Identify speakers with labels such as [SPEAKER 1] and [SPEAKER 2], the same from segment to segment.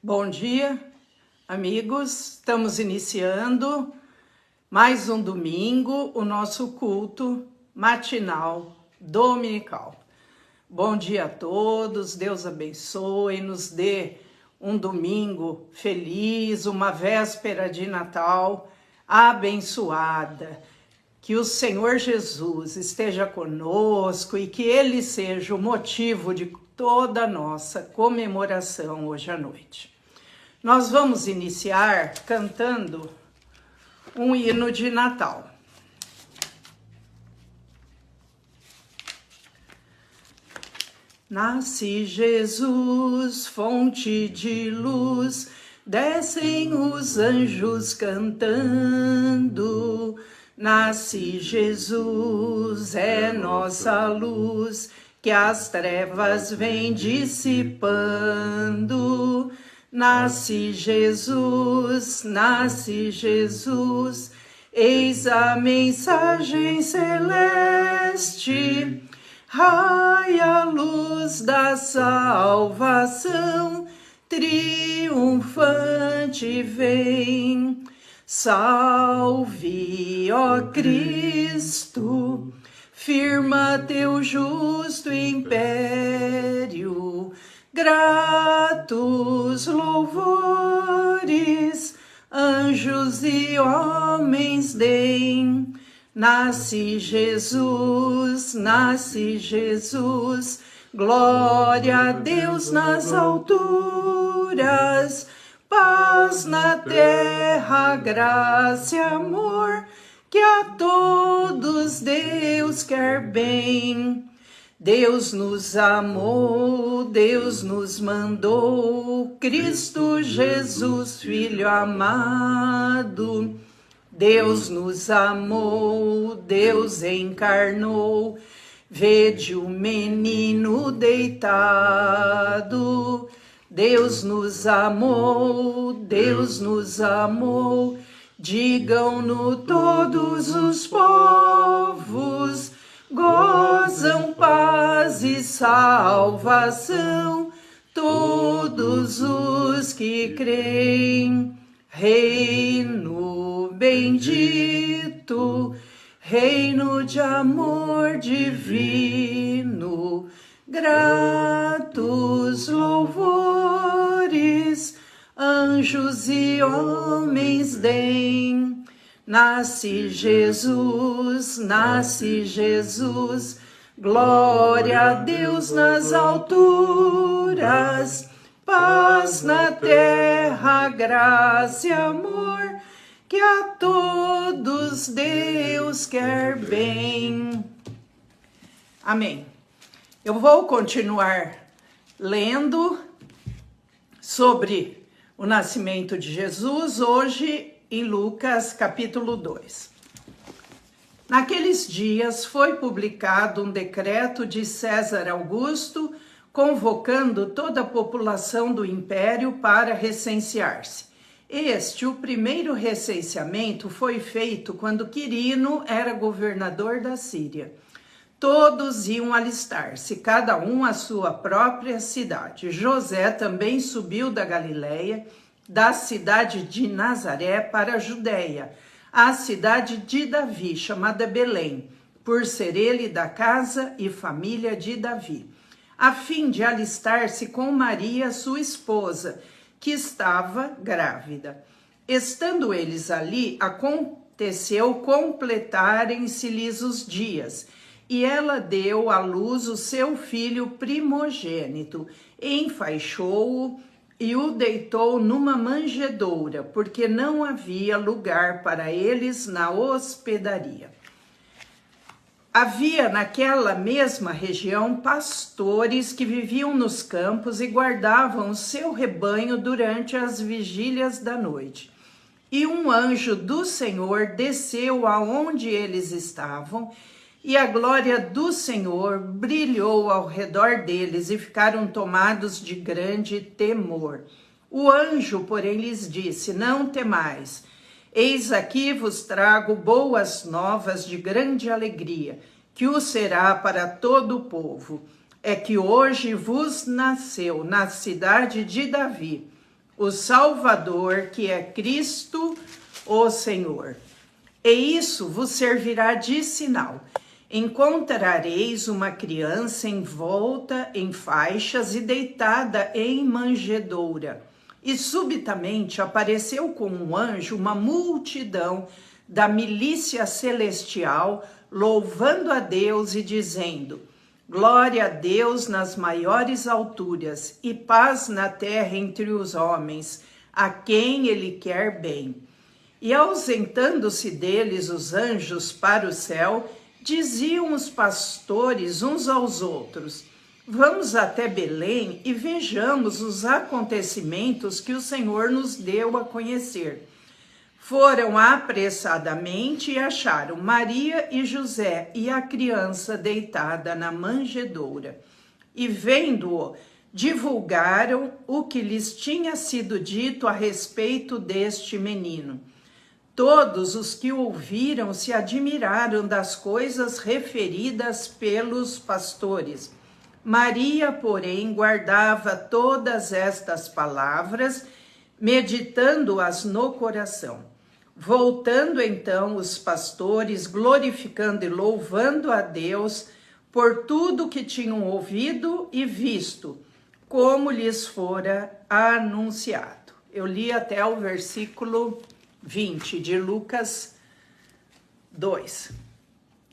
[SPEAKER 1] Bom dia, amigos. Estamos iniciando mais um domingo, o nosso culto matinal dominical. Bom dia a todos, Deus abençoe, nos dê um domingo feliz, uma véspera de Natal abençoada. Que o Senhor Jesus esteja conosco e que Ele seja o motivo de toda a nossa comemoração hoje à noite. Nós vamos iniciar cantando um hino de Natal. Nasce Jesus, fonte de luz, descem os anjos cantando. Nasce Jesus, é nossa luz, que as trevas vêm dissipando. Nasce Jesus, eis a mensagem celeste. Raia a luz da salvação, triunfante vem. Salve, ó Cristo, firma teu justo império, gratos louvores, anjos e homens deem. Nasce Jesus, glória a Deus nas alturas, paz na terra, graça e amor, que a todos Deus quer bem. Deus nos amou, Deus nos mandou, Cristo Jesus, Filho amado. Deus nos amou, Deus encarnou, vede o menino deitado. Deus nos amou, digam-no todos os povos, gozam paz e salvação, todos os que creem. Reino bendito, reino de amor divino, gratos louvores, anjos e homens deem. Nasce Jesus, glória a Deus nas alturas, paz na terra, graça e amor, que a todos Deus quer bem. Amém. Eu vou continuar lendo sobre o nascimento de Jesus, hoje em Lucas capítulo 2. Naqueles dias foi publicado um decreto de César Augusto, convocando toda a população do império para recensear-se. O primeiro recenseamento, foi feito quando Quirino era governador da Síria. Todos iam alistar-se, cada um à sua própria cidade. José também subiu da Galileia, da cidade de Nazaré para a Judéia, a cidade de Davi, chamada Belém, por ser ele da casa e família de Davi, a fim de alistar-se com Maria, sua esposa, que estava grávida. Estando eles ali, aconteceu completarem-se-lhes os dias, e ela deu à luz o seu filho primogênito, enfaixou-o e o deitou numa manjedoura, porque não havia lugar para eles na hospedaria. Havia naquela mesma região pastores que viviam nos campos e guardavam o seu rebanho durante as vigílias da noite. E um anjo do Senhor desceu aonde eles estavam, e a glória do Senhor brilhou ao redor deles e ficaram tomados de grande temor. O anjo, porém, lhes disse: não temais. Eis aqui vos trago boas novas de grande alegria, que o será para todo o povo. É que hoje vos nasceu na cidade de Davi o Salvador, que é Cristo, o Senhor. E isso vos servirá de sinal. Encontrareis uma criança envolta em faixas e deitada em manjedoura. E subitamente apareceu com um anjo uma multidão da milícia celestial, louvando a Deus e dizendo: glória a Deus nas maiores alturas e paz na terra entre os homens, a quem ele quer bem. E ausentando-se deles os anjos para o céu, diziam os pastores uns aos outros: vamos até Belém e vejamos os acontecimentos que o Senhor nos deu a conhecer. Foram apressadamente e acharam Maria e José e a criança deitada na manjedoura. E vendo-o, divulgaram o que lhes tinha sido dito a respeito deste menino. Todos os que ouviram se admiraram das coisas referidas pelos pastores. Maria, porém, guardava todas estas palavras, meditando-as no coração. Voltando então os pastores, glorificando e louvando a Deus por tudo que tinham ouvido e visto, como lhes fora anunciado. Eu li até o versículo 20 de Lucas 2.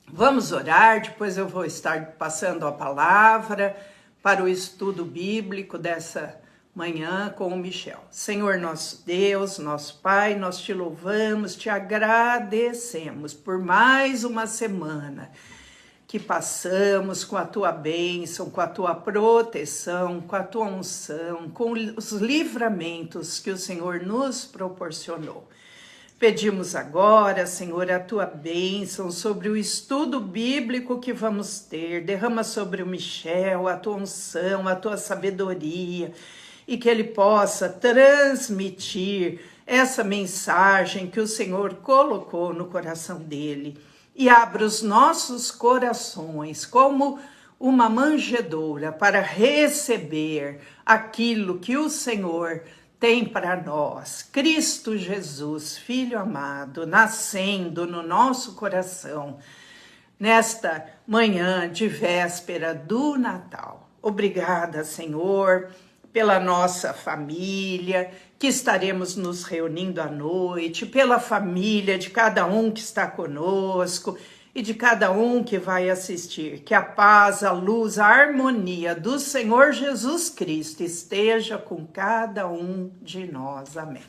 [SPEAKER 1] Vamos orar, depois eu vou estar passando a palavra para o estudo bíblico dessa manhã com o Michel. Senhor nosso Deus, nosso Pai, nós te louvamos, te agradecemos por mais uma semana que passamos com a tua bênção, com a tua proteção, com a tua unção, com os livramentos que o Senhor nos proporcionou. Pedimos agora, Senhor, a tua bênção sobre o estudo bíblico que vamos ter. Derrama sobre o Michel a tua unção, a tua sabedoria, e que ele possa transmitir essa mensagem que o Senhor colocou no coração dele. E abra os nossos corações como uma manjedoura para receber aquilo que o Senhor tem para nós. Cristo Jesus, Filho amado, nascendo no nosso coração nesta manhã de véspera do Natal. Obrigada, Senhor, pela nossa família, que estaremos nos reunindo à noite, pela família de cada um que está conosco e de cada um que vai assistir. Que a paz, a luz, a harmonia do Senhor Jesus Cristo esteja com cada um de nós. Amém.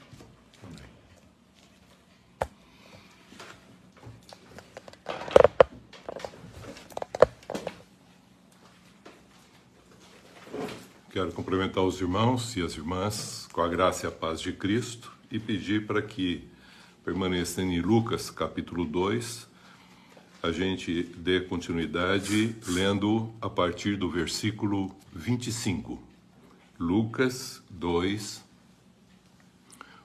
[SPEAKER 2] Quero cumprimentar os irmãos e as irmãs com a graça e a paz de Cristo e pedir para que permaneçam em Lucas capítulo 2, a gente dê continuidade lendo a partir do versículo 25. Lucas 2,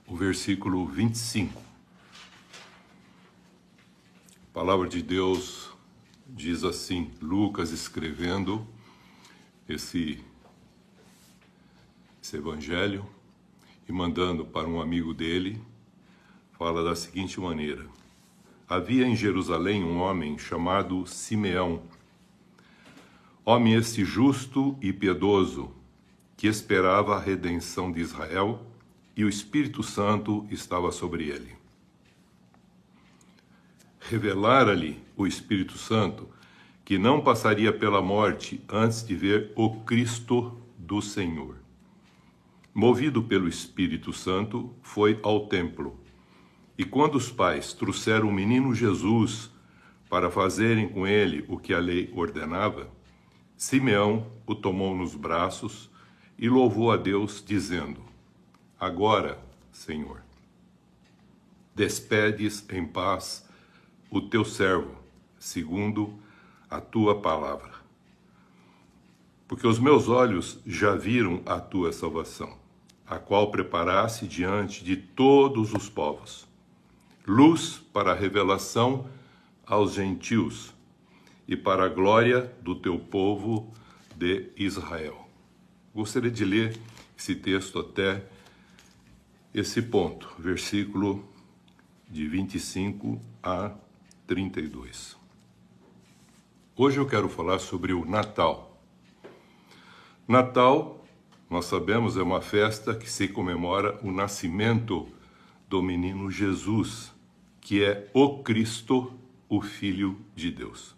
[SPEAKER 2] o versículo 25. A palavra de Deus diz assim, Lucas escrevendo esse evangelho e mandando para um amigo dele, fala da seguinte maneira: havia em Jerusalém um homem chamado Simeão, homem este justo e piedoso, que esperava a redenção de Israel, e o Espírito Santo estava sobre ele. Revelara-lhe o Espírito Santo que não passaria pela morte antes de ver o Cristo do Senhor. Movido pelo Espírito Santo, foi ao templo. E quando os pais trouxeram o menino Jesus para fazerem com ele o que a lei ordenava, Simeão o tomou nos braços e louvou a Deus, dizendo: agora, Senhor, despedes em paz o teu servo, segundo a tua palavra. Porque os meus olhos já viram a tua salvação, a qual preparaste diante de todos os povos, luz para a revelação aos gentios e para a glória do teu povo de Israel. Gostaria de ler esse texto até esse ponto, versículo de 25 a 32. Hoje eu quero falar sobre o Natal. Natal, nós sabemos, é uma festa que se comemora o nascimento do menino Jesus, que é o Cristo, o Filho de Deus.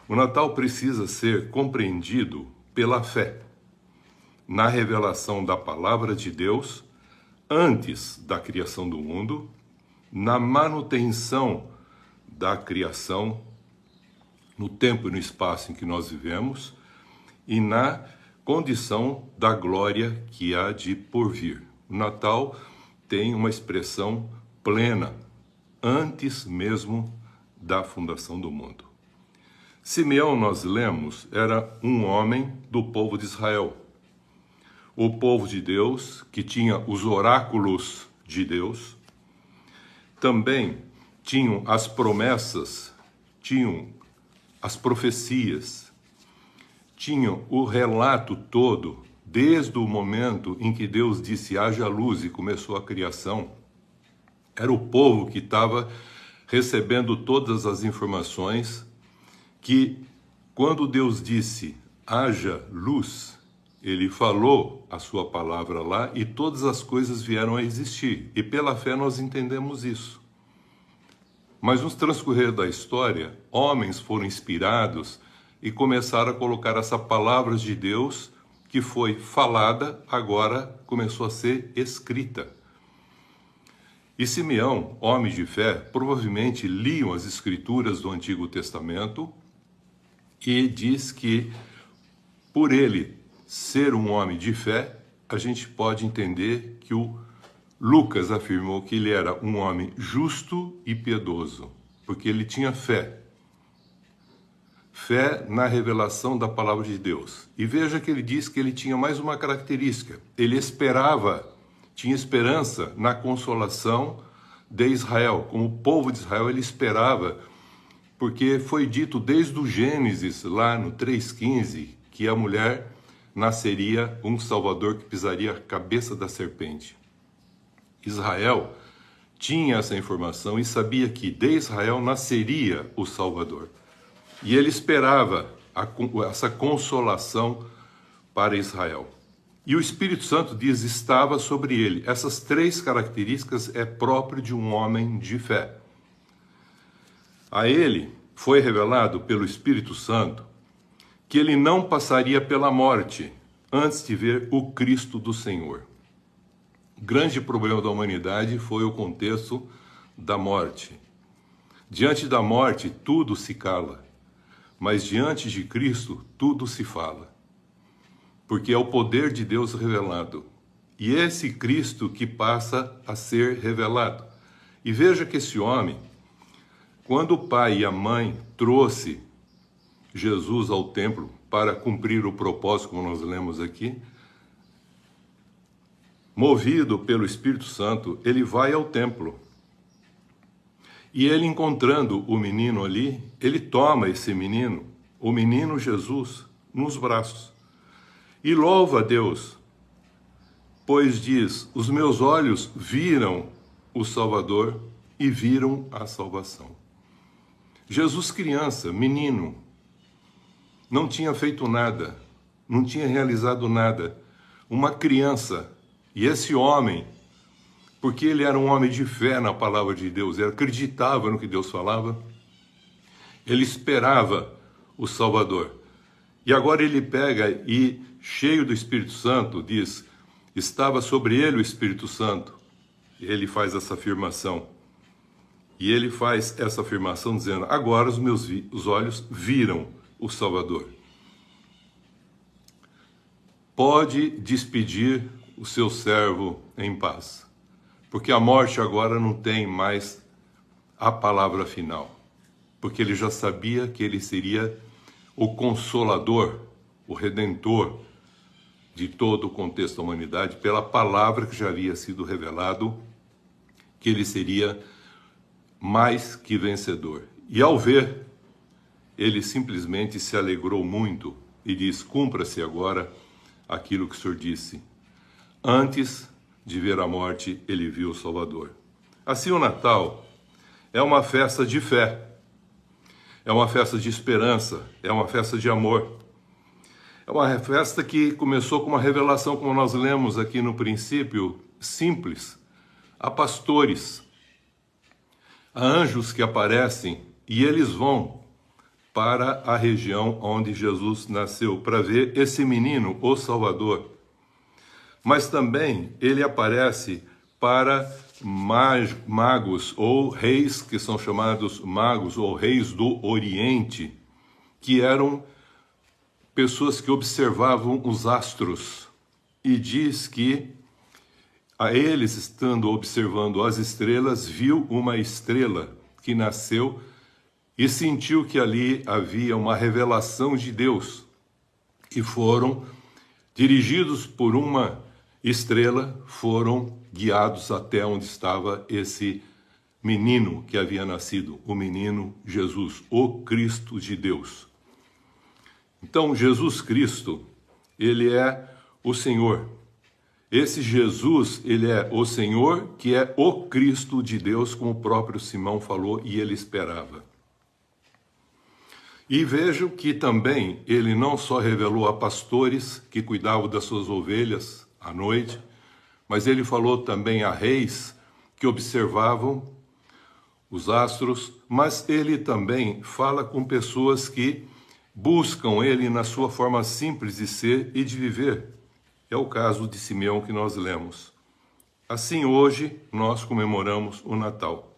[SPEAKER 2] O Natal precisa ser compreendido pela fé, na revelação da palavra de Deus, antes da criação do mundo, na manutenção da criação, no tempo e no espaço em que nós vivemos, e na condição da glória que há de porvir. O Natal tem uma expressão plena, antes mesmo da fundação do mundo. Simeão, nós lemos, era um homem do povo de Israel. O povo de Deus, que tinha os oráculos de Deus, também tinham as promessas, tinham as profecias, tinham o relato todo, desde o momento em que Deus disse haja luz e começou a criação. Era o povo que estava recebendo todas as informações, que quando Deus disse haja luz, ele falou a sua palavra lá e todas as coisas vieram a existir. E pela fé nós entendemos isso. Mas no transcorrer da história, homens foram inspirados e começaram a colocar essa palavra de Deus, que foi falada, agora começou a ser escrita. E Simeão, homem de fé, provavelmente liam as escrituras do Antigo Testamento e diz que, por ele ser um homem de fé, a gente pode entender que o Lucas afirmou que ele era um homem justo e piedoso, porque ele tinha fé. Fé na revelação da palavra de Deus. E veja que ele diz que ele tinha mais uma característica. Ele esperava, tinha esperança na consolação de Israel. Como o povo de Israel, ele esperava, porque foi dito desde o Gênesis, lá no 3,15, que a mulher nasceria um Salvador que pisaria a cabeça da serpente. Israel tinha essa informação e sabia que de Israel nasceria o Salvador. E ele esperava essa consolação para Israel. E o Espírito Santo diz, estava sobre ele. Essas três características é próprio de um homem de fé. A ele foi revelado pelo Espírito Santo que ele não passaria pela morte antes de ver o Cristo do Senhor. O grande problema da humanidade foi o contexto da morte. Diante da morte, tudo se cala. Mas diante de Cristo, tudo se fala. Porque é o poder de Deus revelado. E esse Cristo que passa a ser revelado. E veja que esse homem, quando o pai e a mãe trouxe Jesus ao templo para cumprir o propósito, como nós lemos aqui, movido pelo Espírito Santo, ele vai ao templo. E ele, encontrando o menino ali, ele toma esse menino, o menino Jesus, nos braços. E louva a Deus, pois diz, os meus olhos viram o Salvador e viram a salvação. Jesus criança, menino, não tinha feito nada, não tinha realizado nada. Uma criança, e esse homem, porque ele era um homem de fé na palavra de Deus, ele acreditava no que Deus falava, ele esperava o Salvador. E agora ele pega e, cheio do Espírito Santo, diz, estava sobre ele o Espírito Santo. Ele faz essa afirmação. E ele faz essa afirmação dizendo, agora os olhos viram o Salvador. Pode despedir o seu servo em paz. Porque a morte agora não tem mais a palavra final. Porque ele já sabia que ele seria o consolador, o redentor de todo o contexto da humanidade, pela palavra que já havia sido revelado, que ele seria mais que vencedor. E ao ver, ele simplesmente se alegrou muito e diz, cumpra-se agora aquilo que o Senhor disse. Antes de ver a morte, ele viu o Salvador. Assim, o Natal é uma festa de fé, é uma festa de esperança, é uma festa de amor. É uma festa que começou com uma revelação, como nós lemos aqui no princípio, simples, a pastores, a anjos que aparecem e eles vão para a região onde Jesus nasceu, para ver esse menino, o Salvador. Mas também ele aparece para magos ou reis, que são chamados magos ou reis do Oriente, que eram pessoas que observavam os astros. E diz que a eles, estando observando as estrelas, viu uma estrela que nasceu e sentiu que ali havia uma revelação de Deus. E foram dirigidos por uma estrela, foram guiados até onde estava esse menino que havia nascido, o menino Jesus, o Cristo de Deus. Então, Jesus Cristo, ele é o Senhor. Esse Jesus, ele é o Senhor, que é o Cristo de Deus, como o próprio Simão falou e ele esperava. E vejo que também ele não só revelou a pastores que cuidavam das suas ovelhas à noite, mas ele falou também a reis que observavam os astros, mas ele também fala com pessoas que buscam ele na sua forma simples de ser e de viver. É o caso de Simeão que nós lemos. Assim, hoje, nós comemoramos o Natal.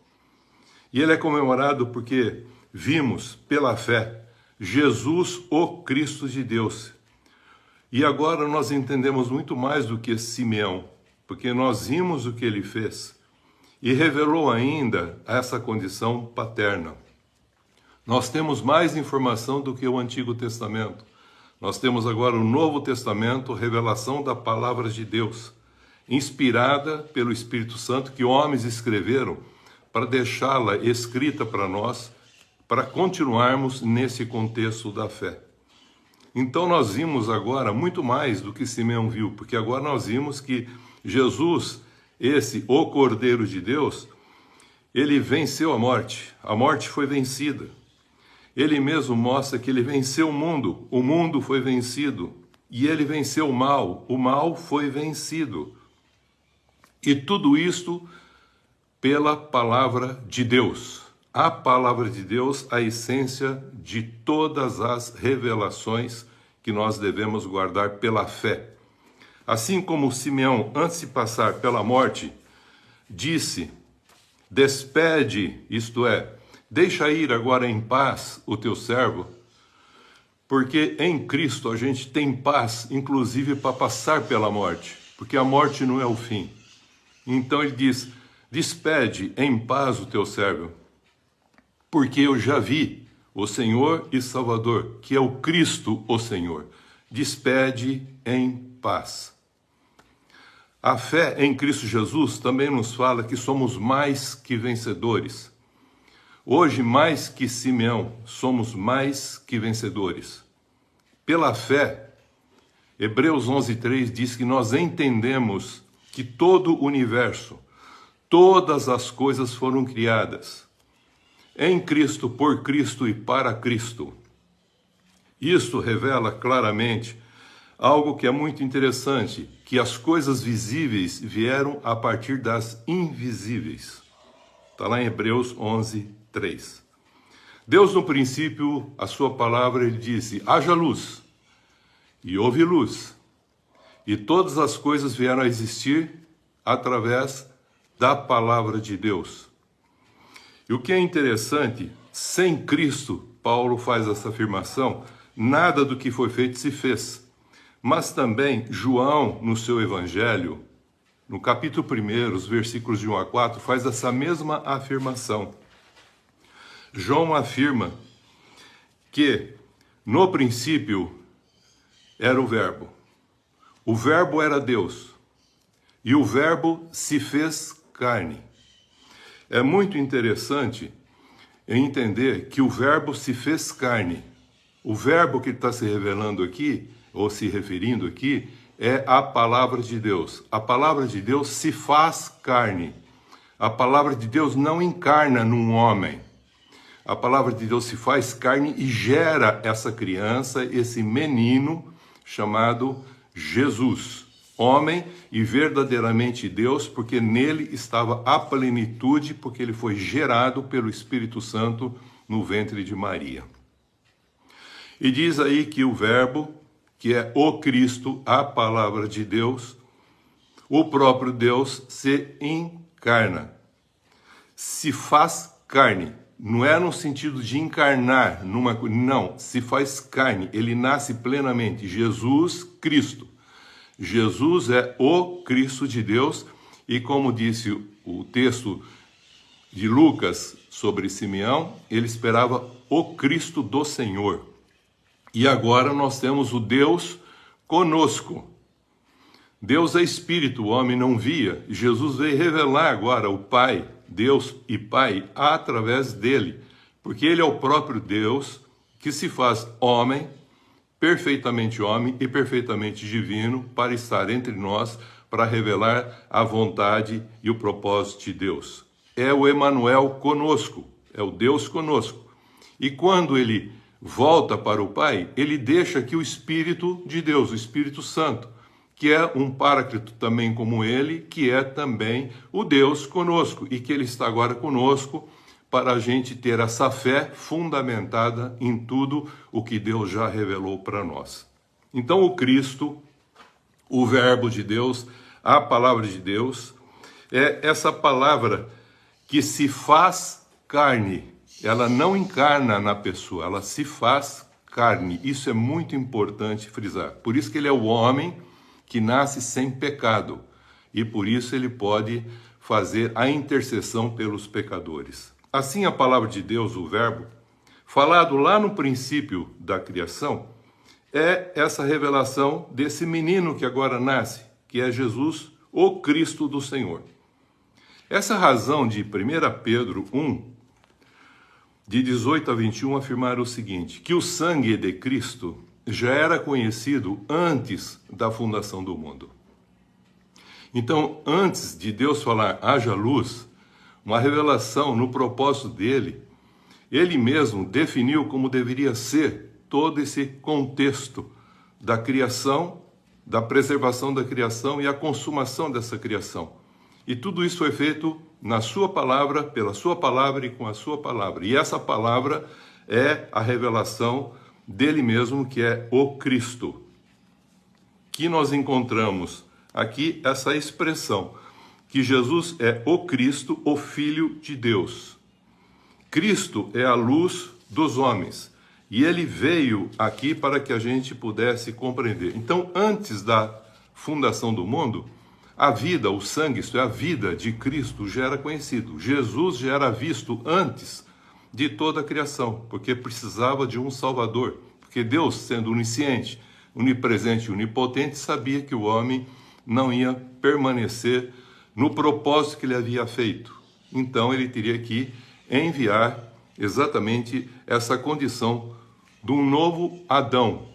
[SPEAKER 2] E ele é comemorado porque vimos, pela fé, Jesus, o Cristo de Deus. E agora nós entendemos muito mais do que Simeão, porque nós vimos o que ele fez e revelou ainda essa condição paterna. Nós temos mais informação do que o Antigo Testamento. Nós temos agora o Novo Testamento, revelação da palavra de Deus, inspirada pelo Espírito Santo, que homens escreveram para deixá-la escrita para nós, para continuarmos nesse contexto da fé. Então nós vimos agora muito mais do que Simeão viu, porque agora nós vimos que Jesus, esse, o Cordeiro de Deus, ele venceu a morte foi vencida. Ele mesmo mostra que ele venceu o mundo foi vencido, e ele venceu o mal foi vencido. E tudo isto pela palavra de Deus. A palavra de Deus, a essência de todas as revelações que nós devemos guardar pela fé. Assim como Simeão, antes de passar pela morte, disse: despede, isto é, deixa ir agora em paz o teu servo, porque em Cristo a gente tem paz, inclusive para passar pela morte, porque a morte não é o fim. Então ele diz: despede em paz o teu servo, porque eu já vi o Senhor e Salvador, que é o Cristo, o Senhor. Despede em paz. A fé em Cristo Jesus também nos fala que somos mais que vencedores. Hoje, mais que Simeão, somos mais que vencedores. Pela fé, Hebreus 11:3 diz que nós entendemos que todo o universo, todas as coisas foram criadas em Cristo, por Cristo e para Cristo. Isto revela claramente algo que é muito interessante, que as coisas visíveis vieram a partir das invisíveis. Está lá em Hebreus 11:3. Deus, no princípio, a sua palavra, ele disse: haja luz, e houve luz. E todas as coisas vieram a existir através da palavra de Deus. E o que é interessante, sem Cristo, Paulo faz essa afirmação, nada do que foi feito se fez. Mas também João, no seu evangelho, no capítulo 1, os versículos de 1 a 4, faz essa mesma afirmação. João afirma que no princípio era o Verbo era Deus, e o Verbo se fez carne. É muito interessante entender que o Verbo se fez carne. O Verbo que está se revelando aqui, ou se referindo aqui, é a palavra de Deus. A palavra de Deus se faz carne. A palavra de Deus não encarna num homem. A palavra de Deus se faz carne e gera essa criança, esse menino chamado Jesus, homem e verdadeiramente Deus, porque nele estava a plenitude, porque ele foi gerado pelo Espírito Santo no ventre de Maria. E diz aí que o Verbo, que é o Cristo, a palavra de Deus, o próprio Deus se encarna, se faz carne. Não é no sentido de encarnar numa coisa, não, se faz carne, ele nasce plenamente, Jesus Cristo. Jesus é o Cristo de Deus, e como disse o texto de Lucas sobre Simeão, ele esperava o Cristo do Senhor. E agora nós temos o Deus conosco. Deus é Espírito, o homem não via. Jesus veio revelar agora o Pai, Deus e Pai, através dele. Porque ele é o próprio Deus que se faz homem e perfeitamente divino, para estar entre nós, para revelar a vontade e o propósito de Deus. É o Emanuel conosco, é o Deus conosco. E quando ele volta para o Pai, ele deixa aqui o Espírito de Deus, o Espírito Santo, que é um Paráclito também como ele, que é também o Deus conosco, e que ele está agora conosco para a gente ter essa fé fundamentada em tudo o que Deus já revelou para nós. Então o Cristo, o Verbo de Deus, a palavra de Deus, é essa palavra que se faz carne. Ela não encarna na pessoa, ela se faz carne. Isso é muito importante frisar. Por isso que ele é o homem que nasce sem pecado, e por isso ele pode fazer a intercessão pelos pecadores. Assim, a palavra de Deus, o Verbo, falado lá no princípio da criação, é essa revelação desse menino que agora nasce, que é Jesus, o Cristo do Senhor. Essa razão de 1 Pedro 1, de 18 a 21, afirmar o seguinte, que o sangue de Cristo já era conhecido antes da fundação do mundo. Então, antes de Deus falar, haja luz, uma revelação no propósito dele, ele mesmo definiu como deveria ser todo esse contexto da criação, da preservação da criação e a consumação dessa criação. E tudo isso foi feito na sua palavra, pela sua palavra e com a sua palavra. E essa palavra é a revelação dele mesmo, que é o Cristo. Que nós encontramos aqui essa expressão, que Jesus é o Cristo, o Filho de Deus. Cristo é a luz dos homens, e ele veio aqui para que a gente pudesse compreender. Então, antes da fundação do mundo, a vida, o sangue, isto é, a vida de Cristo já era conhecido. Jesus já era visto antes de toda a criação, porque precisava de um Salvador. Porque Deus, sendo onisciente, onipresente e onipotente, sabia que o homem não ia permanecer no propósito que ele havia feito. Então ele teria que enviar exatamente essa condição de um novo Adão,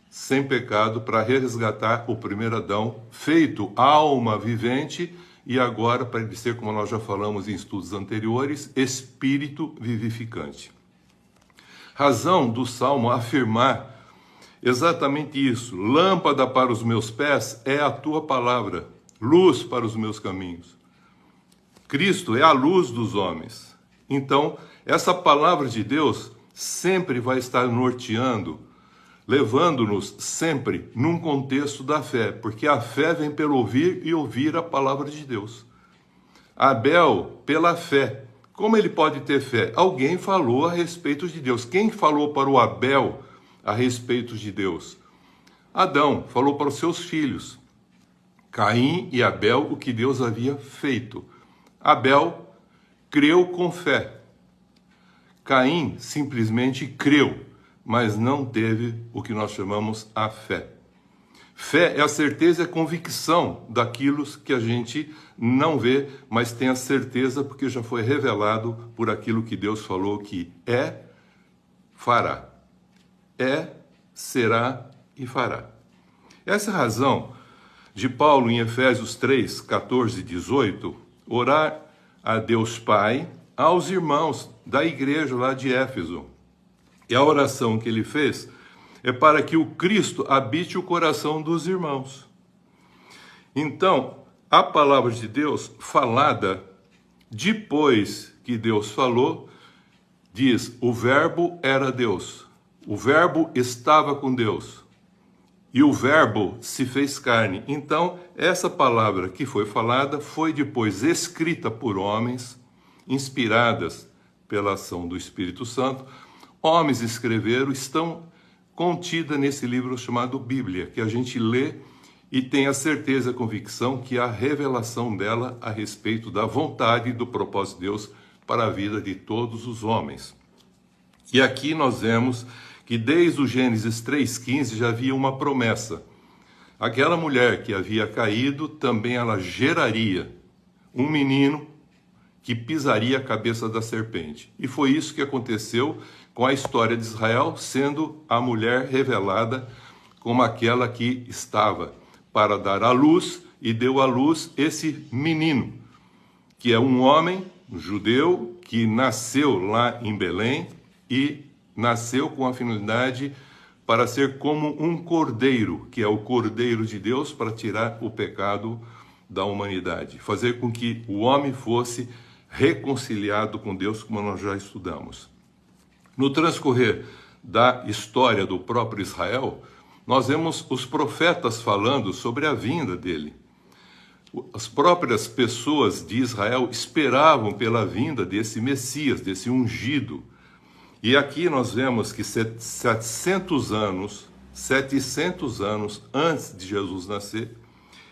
[SPEAKER 2] sem pecado, para resgatar o primeiro Adão, feito alma vivente, e agora, para ele ser, como nós já falamos em estudos anteriores, espírito vivificante. Razão do Salmo afirmar exatamente isso. Lâmpada para os meus pés é a tua palavra, luz para os meus caminhos. Cristo é a luz dos homens. Então, essa palavra de Deus sempre vai estar norteando, levando-nos sempre num contexto da fé, porque a fé vem pelo ouvir e ouvir a palavra de Deus. Abel, pela fé. Como ele pode ter fé? Alguém falou a respeito de Deus. Quem falou para o Abel a respeito de Deus? Adão falou para os seus filhos, Caim e Abel, o que Deus havia feito. Abel creu com fé. Caim simplesmente creu, mas não teve o que nós chamamos a fé. Fé é a certeza e a convicção daquilo que a gente não vê, mas tem a certeza porque já foi revelado por aquilo que Deus falou que é, fará. É, será e fará. Essa razão de Paulo em Efésios 3, 14 e 18, orar a Deus Pai, aos irmãos da igreja lá de Éfeso. E a oração que ele fez é para que o Cristo habite o coração dos irmãos. Então, a palavra de Deus falada depois que Deus falou, diz: o verbo era Deus, o verbo estava com Deus e o verbo se fez carne. Então, essa palavra que foi falada foi depois escrita por homens, inspiradas pela ação do Espírito Santo. Homens escreveram, estão contida nesse livro chamado Bíblia, que a gente lê e tem a certeza, a convicção que a revelação dela a respeito da vontade e do propósito de Deus para a vida de todos os homens. E aqui nós vemos que desde o Gênesis 3,15 já havia uma promessa. Aquela mulher que havia caído, também ela geraria um menino que pisaria a cabeça da serpente. E foi isso que aconteceu com a história de Israel, sendo a mulher revelada como aquela que estava para dar à luz, e deu à luz esse menino, que é um homem, um judeu, que nasceu lá em Belém e nasceu com a finalidade para ser como um cordeiro, que é o cordeiro de Deus, para tirar o pecado da humanidade, fazer com que o homem fosse reconciliado com Deus, como nós já estudamos. No transcorrer da história do próprio Israel, nós vemos os profetas falando sobre a vinda dele. As próprias pessoas de Israel esperavam pela vinda desse Messias, desse ungido. E aqui nós vemos que 700 anos antes de Jesus nascer,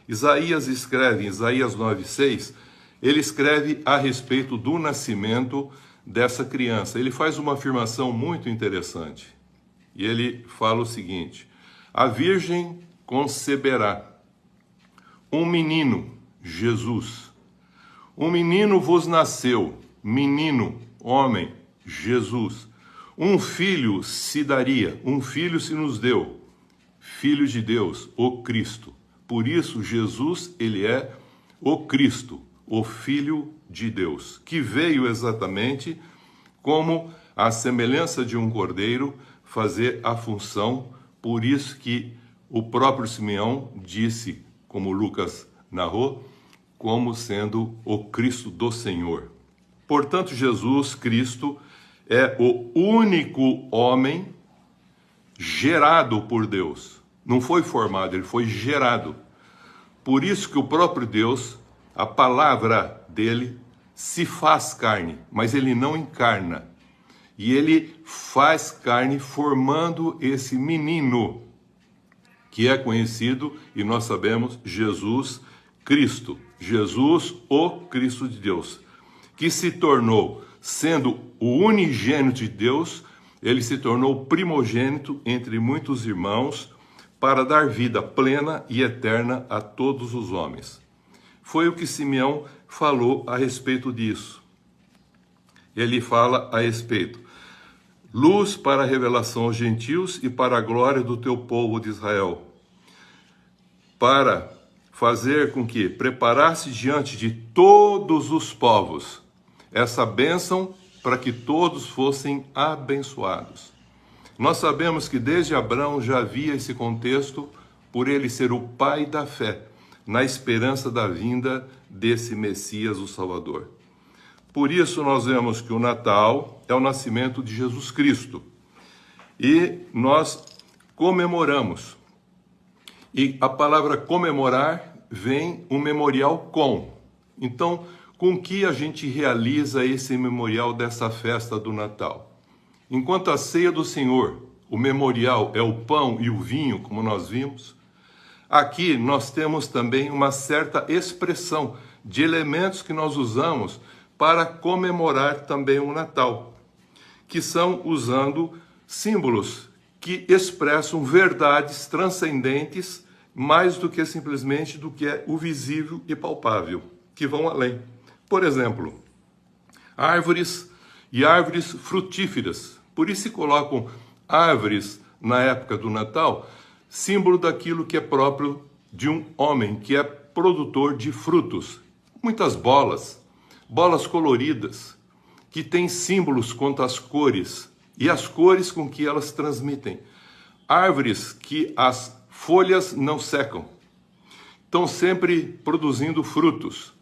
[SPEAKER 2] Isaías escreve, em Isaías 9,6, ele escreve a respeito do nascimento dessa criança. Ele faz uma afirmação muito interessante. E ele fala o seguinte: a virgem conceberá um menino, Jesus. Um menino vos nasceu, menino, homem, Jesus. Um filho se daria, um filho se nos deu, filho de Deus, o Cristo. Por isso, Jesus, ele é o Cristo, o Filho de Deus, que veio exatamente como a semelhança de um cordeiro fazer a função. Por isso que o próprio Simeão disse, como Lucas narrou, como sendo o Cristo do Senhor. Portanto, Jesus Cristo é o único homem gerado por Deus. Não foi formado, ele foi gerado. Por isso que o próprio Deus, a palavra dele, se faz carne, mas ele não encarna. E ele faz carne formando esse menino, que é conhecido, e nós sabemos, Jesus Cristo. Jesus, o Cristo de Deus, que se tornou, sendo o unigênito de Deus, ele se tornou primogênito entre muitos irmãos, para dar vida plena e eterna a todos os homens. Foi o que Simeão falou a respeito disso. Ele fala a respeito: luz para a revelação aos gentios e para a glória do teu povo de Israel, para fazer com que preparasse diante de todos os povos essa bênção, para que todos fossem abençoados. Nós sabemos que desde Abraão já havia esse contexto, por ele ser o pai da fé, na esperança da vinda desse Messias, o Salvador. Por isso nós vemos que o Natal é o nascimento de Jesus Cristo. E nós comemoramos. E a palavra comemorar vem um memorial com. Então, com que a gente realiza esse memorial dessa festa do Natal? Enquanto a ceia do Senhor, o memorial é o pão e o vinho, como nós vimos, aqui nós temos também uma certa expressão de elementos que nós usamos para comemorar também o Natal, que são usando símbolos que expressam verdades transcendentes mais do que simplesmente do que é o visível e palpável, que vão além. Por exemplo, árvores e árvores frutíferas. Por isso se colocam árvores na época do Natal, símbolo daquilo que é próprio de um homem que é produtor de frutos, muitas bolas coloridas, que têm símbolos quanto às cores e as cores com que elas transmitem. Árvores que as folhas não secam, estão sempre produzindo frutos.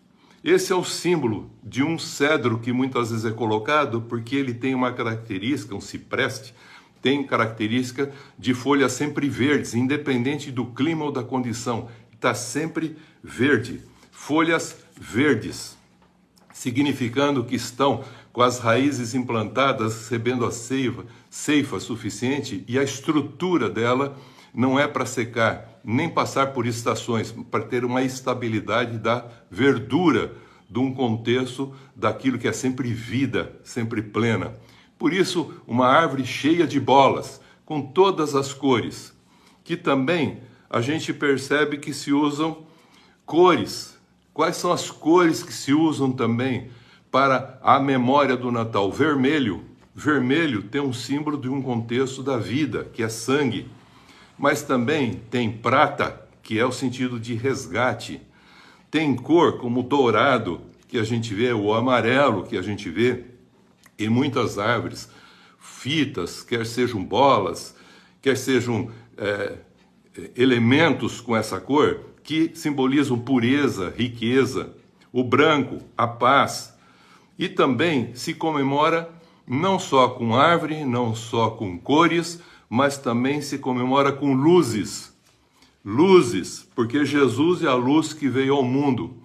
[SPEAKER 2] Esse é o símbolo de um cedro que muitas vezes é colocado porque ele tem uma característica, um cipreste, tem característica de folhas sempre verdes, independente do clima ou da condição. Está sempre verde, folhas verdes, significando que estão com as raízes implantadas, recebendo a seifa suficiente, e a estrutura dela não é para secar, nem passar por estações, para ter uma estabilidade da verdura, de um contexto daquilo que é sempre vida, sempre plena. Por isso, uma árvore cheia de bolas, com todas as cores, que também a gente percebe que se usam cores. Quais são as cores que se usam também para a memória do Natal? Vermelho. Vermelho tem um símbolo de um contexto da vida, que é sangue. Mas também tem prata, que é o sentido de resgate. Tem cor como dourado, que a gente vê, o amarelo, que a gente vê em muitas árvores, fitas, quer sejam bolas, quer sejam elementos com essa cor, que simbolizam pureza, riqueza, o branco, a paz. E também se comemora não só com árvore, não só com cores, mas também se comemora com luzes. Luzes, porque Jesus é a luz que veio ao mundo.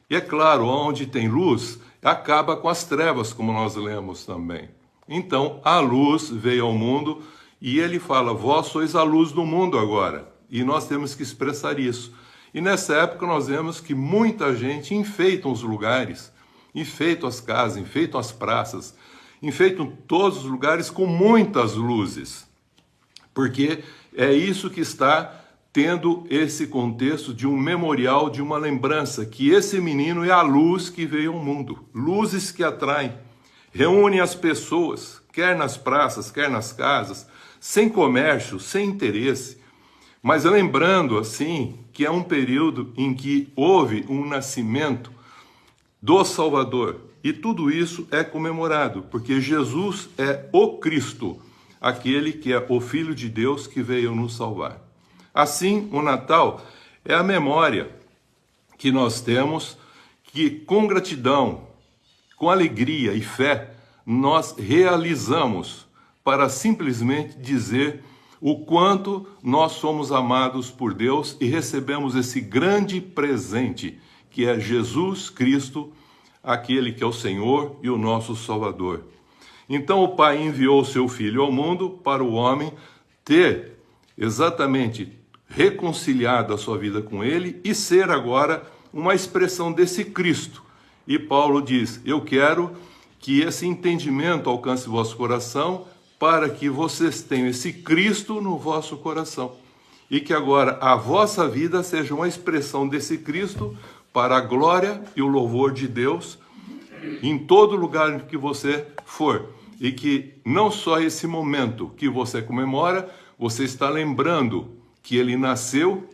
[SPEAKER 2] E é claro, onde tem luz, acaba com as trevas, como nós lemos também. Então, a luz veio ao mundo e ele fala, vós sois a luz do mundo agora. E nós temos que expressar isso. E nessa época nós vemos que muita gente enfeita os lugares, enfeita as casas, enfeita as praças, enfeitam todos os lugares com muitas luzes. Porque é isso que está tendo esse contexto de um memorial, de uma lembrança, que esse menino é a luz que veio ao mundo. Luzes que atraem, reúnem as pessoas, quer nas praças, quer nas casas, sem comércio, sem interesse, mas lembrando assim que é um período em que houve um nascimento do Salvador. E tudo isso é comemorado, porque Jesus é o Cristo, aquele que é o Filho de Deus que veio nos salvar. Assim, o Natal é a memória que nós temos que, com gratidão, com alegria e fé, nós realizamos para simplesmente dizer o quanto nós somos amados por Deus e recebemos esse grande presente que é Jesus Cristo, aquele que é o Senhor e o nosso Salvador. Então o Pai enviou o seu Filho ao mundo para o homem ter exatamente reconciliado a sua vida com ele e ser agora uma expressão desse Cristo. E Paulo diz, eu quero que esse entendimento alcance vosso coração para que vocês tenham esse Cristo no vosso coração. E que agora a vossa vida seja uma expressão desse Cristo para a glória e o louvor de Deus em todo lugar que você for. E que não só esse momento que você comemora, você está lembrando que ele nasceu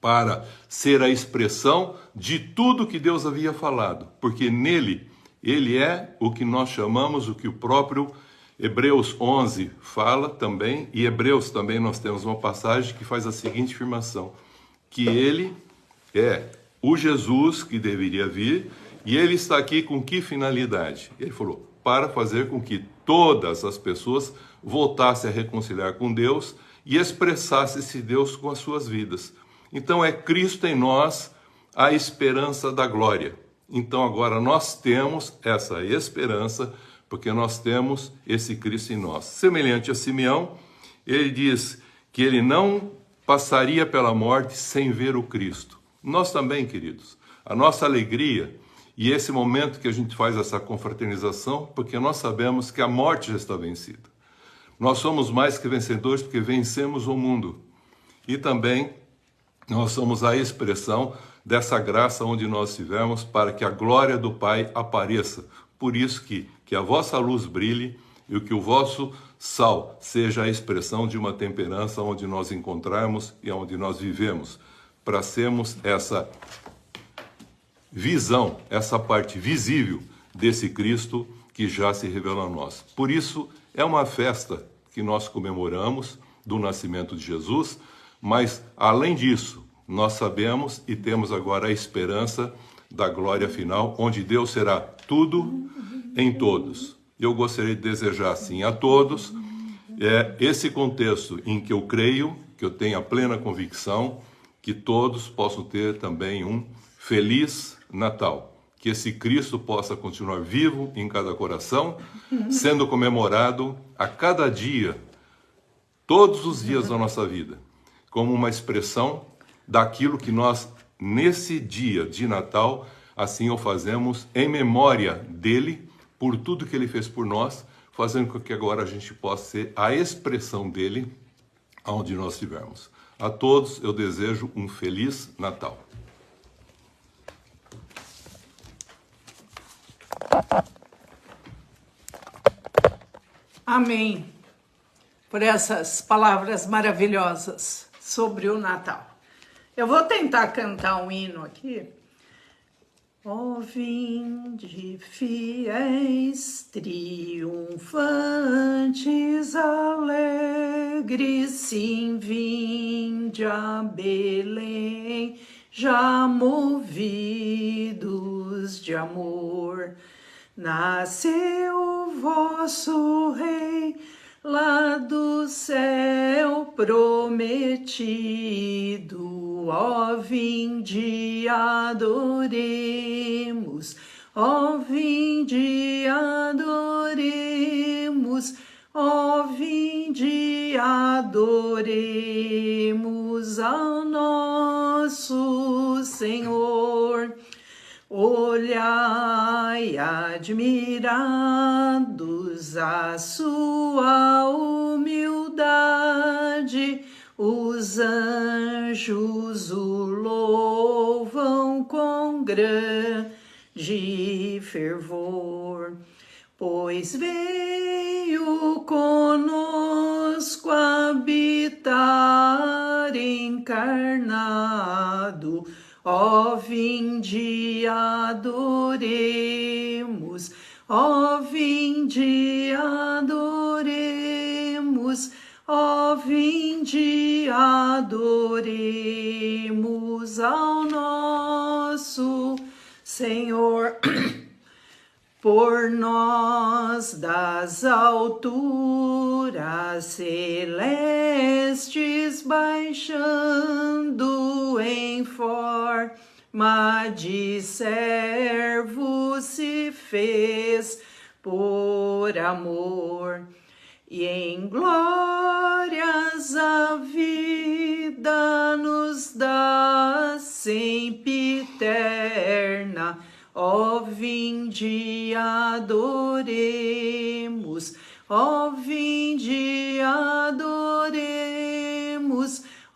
[SPEAKER 2] para ser a expressão de tudo que Deus havia falado. Porque nele, ele é o que nós chamamos, o que o próprio Hebreus 11 fala também, e Hebreus também nós temos uma passagem que faz a seguinte afirmação, que ele é o Jesus que deveria vir, e ele está aqui com que finalidade? Ele falou, para fazer com que todas as pessoas voltassem a reconciliar com Deus e expressassem esse Deus com as suas vidas. Então é Cristo em nós a esperança da glória. Então agora nós temos essa esperança, porque nós temos esse Cristo em nós. Semelhante a Simeão, ele diz que ele não passaria pela morte sem ver o Cristo. Nós também, queridos, a nossa alegria e esse momento que a gente faz essa confraternização, porque nós sabemos que a morte já está vencida. Nós somos mais que vencedores porque vencemos o mundo. E também nós somos a expressão dessa graça onde nós estivemos para que a glória do Pai apareça. Por isso que a vossa luz brilhe e que o vosso sal seja a expressão de uma temperança onde nós encontrarmos e onde nós vivemos. para sermos essa visão, essa parte visível desse Cristo que já se revela a nós. Por isso, é uma festa que nós comemoramos do nascimento de Jesus, mas, além disso, nós sabemos e temos agora a esperança da glória final, onde Deus será tudo em todos. Eu gostaria de desejar, assim, a todos, esse contexto em que eu creio, que eu tenho a plena convicção, que todos possam ter também um feliz Natal. Que esse Cristo possa continuar vivo em cada coração, sendo comemorado a cada dia, todos os dias da nossa vida, como uma expressão daquilo que nós, nesse dia de Natal, assim o fazemos em memória dele, por tudo que ele fez por nós, fazendo com que agora a gente possa ser a expressão dele aonde nós estivermos. A todos eu desejo um feliz Natal.
[SPEAKER 1] Amém. Por essas palavras maravilhosas sobre o Natal. Eu vou tentar cantar um hino aqui. Ó, vinde, fiéis, triunfantes, alegres, sim, vinde a Belém, já movidos de amor. Nasceu o vosso Rei, lá do céu prometido. Ó, vinde, adoremos, ó, vinde, adoremos, ó, vinde, adoremos ao nosso Senhor. Olhai, admirados a sua humildade, os anjos o louvam com grande fervor, pois veio conosco habitar encarnado. Ó, vinde, adoremos, ó, vinde, adoremos, ó, vinde, adoremos ao nosso Senhor. Por nós das alturas celestes baixando em forma de servo se fez por amor, e em glórias a vida nos dá sempiterna. Ó, vinde, adoremos, ó, vinde, adoremos,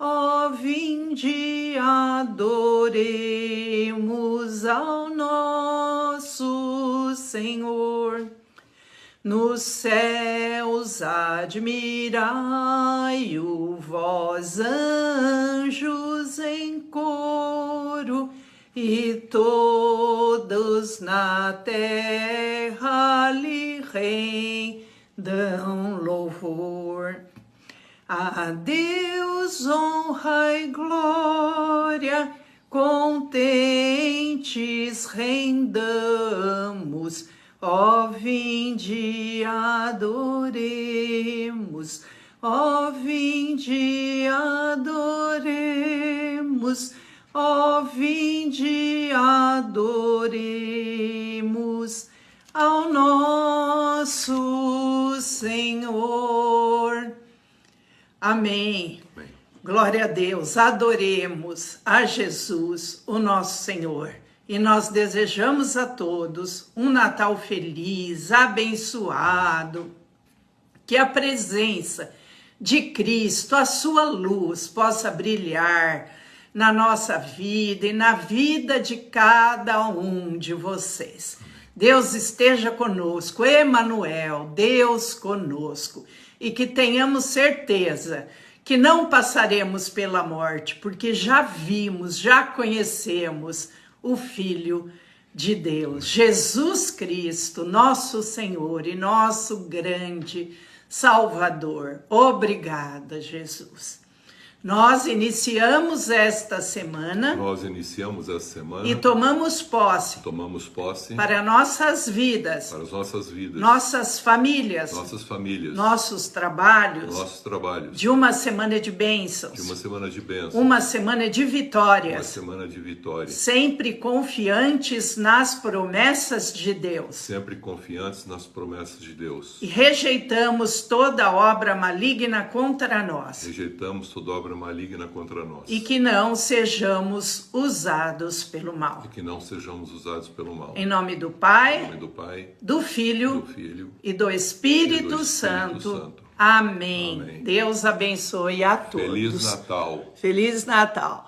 [SPEAKER 1] ó, vinde, adoremos ao nosso Senhor. Nos céus admirai-o, vós anjos em coro, e todos na terra lhe rendam louvor. A Deus honra e glória, contentes rendamos. Ó, vinde, adoremos, ó, vinde, adoremos, ó, vinde, adoremos ao nosso Senhor. Amém.
[SPEAKER 2] Amém.
[SPEAKER 1] Glória a Deus, adoremos a Jesus, o nosso Senhor. E nós desejamos a todos um Natal feliz, abençoado, que a presença de Cristo, a sua luz, possa brilhar na nossa vida e na vida de cada um de vocês. Deus esteja conosco, Emanuel, Deus conosco, e que tenhamos certeza que não passaremos pela morte, porque já vimos, já conhecemos o Filho de Deus, Jesus Cristo, nosso Senhor e nosso grande Salvador. Obrigada, Jesus. Nós iniciamos esta semana. E tomamos posse. Para nossas vidas. Nossas famílias. Nossos trabalhos. De uma semana de bênçãos. Uma semana de vitórias. Sempre confiantes nas promessas de Deus. E rejeitamos toda obra maligna contra nós. E que não sejamos usados pelo mal. Em nome do Pai, do Filho e do Espírito Santo. Amém. Deus abençoe a todos.
[SPEAKER 2] Feliz Natal.
[SPEAKER 1] Feliz Natal.